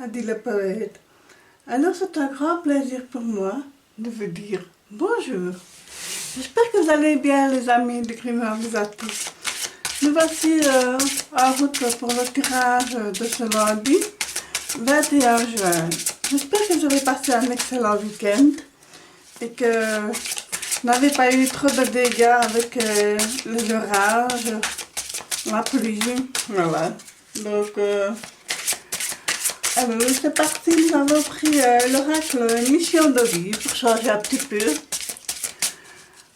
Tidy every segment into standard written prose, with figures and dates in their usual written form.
a dit le poète. Alors c'est un grand plaisir pour moi de vous dire bonjour. J'espère que vous allez bien les amis de Grimard vous à tous. Nous voici en route pour le tirage de ce lundi 21 juin. J'espère que vous avez passé un excellent week-end et que vous n'avez pas eu trop de dégâts avec les orages, la pluie, voilà. Donc, alors c'est parti, nous avons pris l'oracle Mission de vie pour changer un petit peu.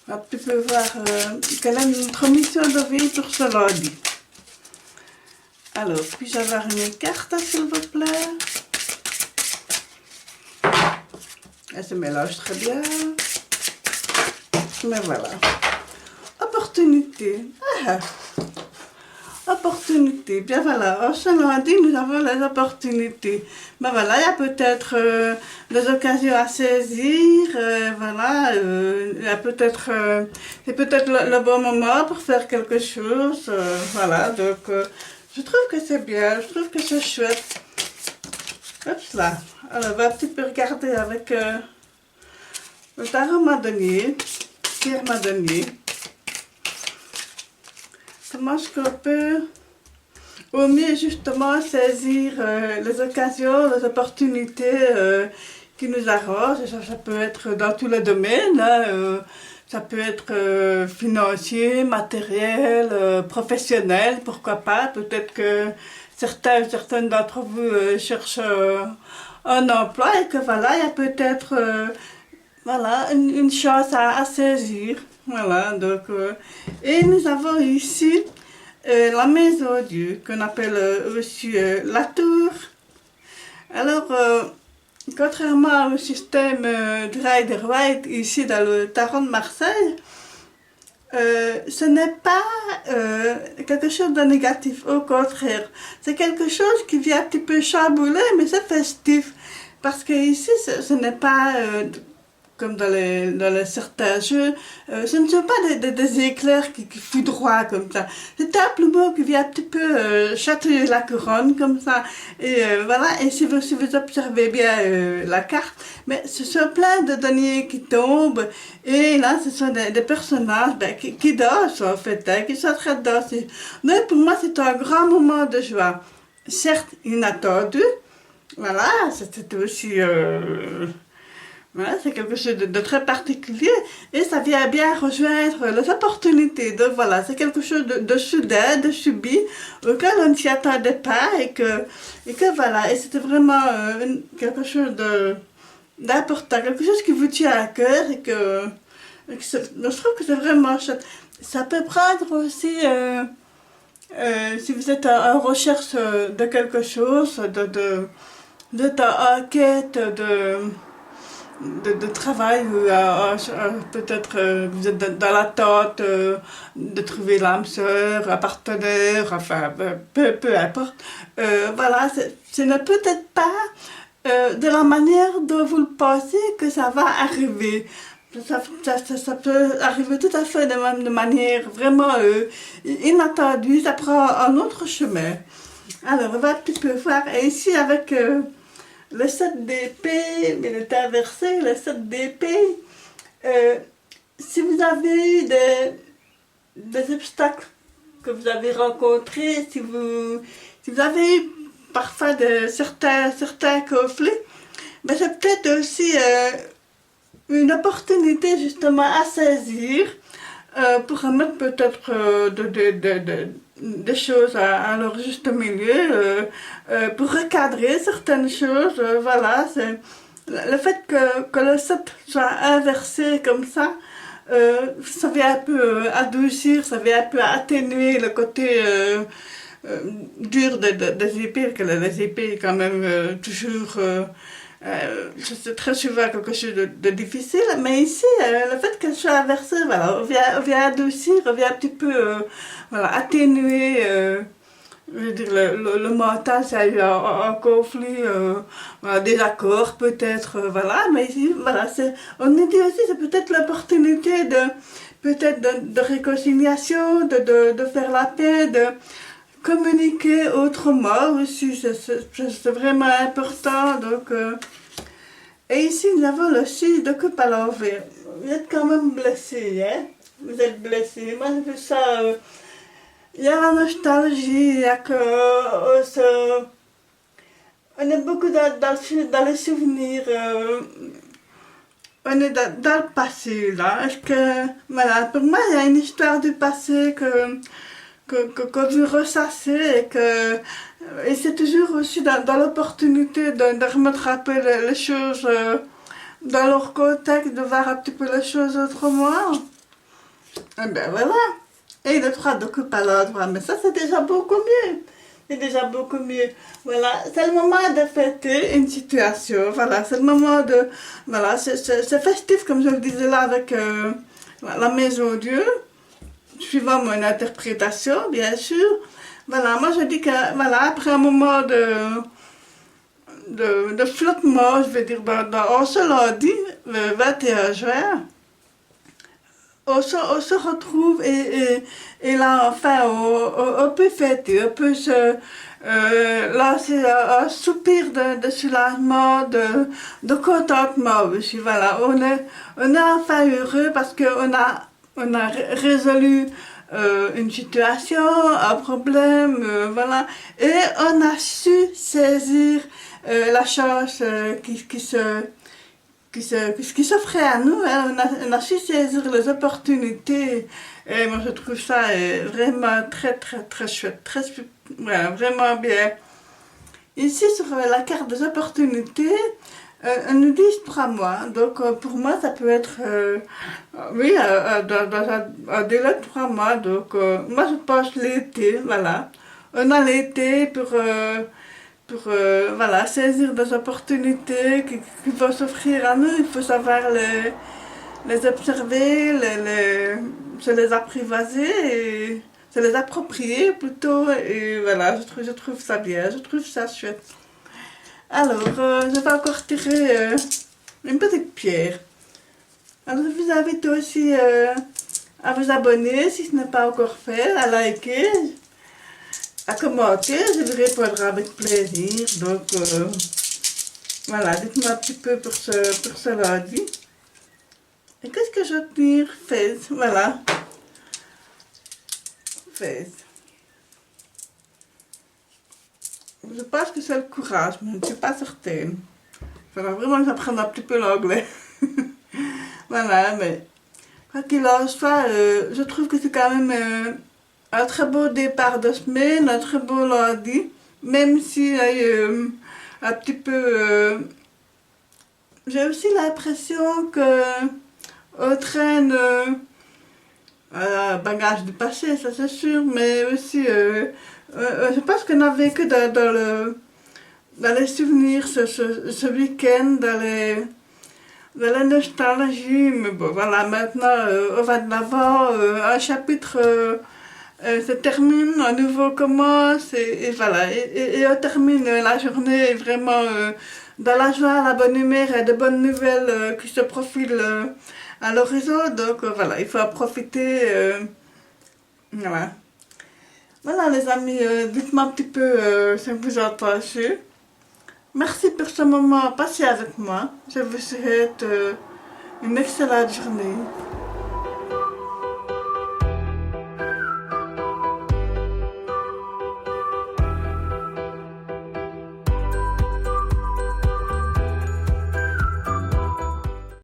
On va un petit peu voir quelle est notre mission de vie pour ce lundi. Alors, puis-je avoir une carte s'il vous plaît? Elle se mélange très bien. Mais voilà. Opportunité. Ah. Opportunité. Bien voilà, ce lundi, nous avons les opportunités. Ben voilà, il y a peut-être des occasions à saisir. Voilà, il y a peut-être, c'est peut-être le bon moment pour faire quelque chose. Voilà, donc je trouve que c'est bien, je trouve que c'est chouette. Hop là. Alors, on va un petit peu regarder avec le tarot Madonier, Pierre Madonier. Comment est-ce qu'on peut au mieux justement saisir les occasions, les opportunités qui nous arrangent. Ça peut être dans tous les domaines, hein, ça peut être financier, matériel, professionnel, pourquoi pas. Peut-être que certaines d'entre vous cherchent un emploi et que voilà, il y a peut-être voilà, une chance à saisir. Voilà, donc, et nous avons ici la maison Dieu, qu'on appelle aussi la tour. Alors, contrairement au système de Rider-Waite ici dans le Tarot de Marseille, ce n'est pas quelque chose de négatif, au contraire. C'est quelque chose qui vient un petit peu chambouler, mais c'est festif. Parce que ici, ce n'est pas... comme dans les certains jeux, ce ne sont pas des éclairs qui foudroient comme ça. C'est simplement qui vient un petit peu chatouiller la couronne comme ça. Et voilà, et si vous observez bien la carte, mais ce sont plein de deniers qui tombent. Et là, ce sont des personnages qui dansent en fait, hein, qui sont en train de danser. Donc pour moi, c'est un grand moment de joie. Certes, inattendu. Voilà, c'était aussi... Voilà, c'est quelque chose de très particulier et ça vient bien rejoindre les opportunités. Donc voilà, c'est quelque chose de soudain, de subit, auquel on ne s'y attendait pas et que voilà, et c'était vraiment quelque chose d'important, quelque chose qui vous tient à cœur et que je trouve que c'est vraiment chouette. Ça peut prendre aussi, si vous êtes en recherche de quelque chose, d'être en quête de travail, peut-être vous êtes dans l'attente de trouver l'âme sœur, un partenaire, enfin peu importe. Voilà, ce n'est peut-être pas de la manière dont vous le pensez que ça va arriver. Ça peut arriver tout à fait de manière vraiment inattendue, ça prend un autre chemin. Alors, on va un petit peu voir, et ici avec... le 7 d'épée, mais il est inversé, le 7 d'épée. Si vous avez eu des obstacles que vous avez rencontrés, si vous avez eu parfois certains conflits, ben c'est peut-être aussi une opportunité justement à saisir pour remettre peut-être des choses à leur juste milieu, pour recadrer certaines choses, voilà, c'est le fait que le 7 soit inversé comme ça vient un peu adoucir, ça vient un peu atténuer le côté dur des épées, que les épées quand même toujours... c'est très souvent quelque chose de difficile, mais ici, le fait qu'elle soit inversée, voilà, on vient adoucir, on vient un petit peu voilà, atténuer, je veux dire, le mental, ça a eu un conflit, voilà, des accords peut-être, voilà, mais ici, voilà, on est dit aussi, c'est peut-être l'opportunité de réconciliation, de faire la paix, communiquer autrement aussi, c'est vraiment important. Donc, et ici, nous avons le 6 de coupe à l'envers. Vous êtes quand même blessé, hein? Vous êtes blessé. Moi, j'ai vu ça. Il y a la nostalgie, il y a que. On est beaucoup dans les souvenirs. On est dans le passé, là. Est-ce que. Voilà, pour moi, il y a une histoire du passé que vous ressassez et c'est toujours aussi dans l'opportunité de remettre un peu les choses dans leur contexte, de voir un petit peu les choses autrement. Et ben voilà. Et le 3 de coupe à l'endroit, mais ça c'est déjà beaucoup mieux. C'est déjà beaucoup mieux. Voilà, c'est le moment de fêter une situation. Voilà, c'est le moment de. Voilà, c'est festif comme je le disais là avec la maison Dieu. Suivant mon interprétation, bien sûr. Voilà, moi je dis que, voilà, après un moment de flottement, je vais dire, on se l'a dit, le 21 juin, on se retrouve et là, enfin, on peut fêter, on peut se lancer un soupir de soulagement, de contentement aussi. Voilà, on est enfin heureux parce qu'on a résolu une situation, un problème, voilà, et on a su saisir la chance qui s'offrait à nous, hein. On a su saisir les opportunités, et moi je trouve ça vraiment très chouette, voilà, vraiment bien. Ici sur la carte des opportunités, on nous dit 3 mois, donc pour moi ça peut être, oui, dans un délai de 3 mois, donc moi je pense l'été, voilà. On a l'été pour voilà, saisir des opportunités qui vont s'offrir à nous, il faut savoir les observer, se les apprivoiser et se les approprier plutôt, et voilà, je trouve ça bien, je trouve ça chouette. Alors, je vais encore tirer une petite pierre. Alors, je vous invite aussi à vous abonner si ce n'est pas encore fait, à liker, à commenter, je vous répondrai avec plaisir. Donc, voilà, dites-moi un petit peu pour ce lundi. Et qu'est-ce que je veux dire? Fez, voilà. Fez. Je pense que c'est le courage, mais je ne suis pas certaine. Il faudra vraiment que j'apprenne un petit peu l'anglais. Voilà, mais quoi qu'il en soit, je trouve que c'est quand même un très beau départ de semaine, un très beau lundi, même si un petit peu... j'ai aussi l'impression que on traîne un bagage du passé, ça c'est sûr, mais aussi je pense qu'on a vécu dans les souvenirs ce week-end, dans la nostalgie, mais bon voilà, maintenant on va de l'avant, un chapitre se termine, un nouveau commence, et voilà, et on termine la journée vraiment dans la joie, la bonne humeur et de bonnes nouvelles qui se profilent à l'horizon, donc voilà, il faut en profiter, voilà. Voilà les amis, dites-moi un petit peu ce que vous en pensez. Merci pour ce moment passé avec moi. Je vous souhaite une excellente journée.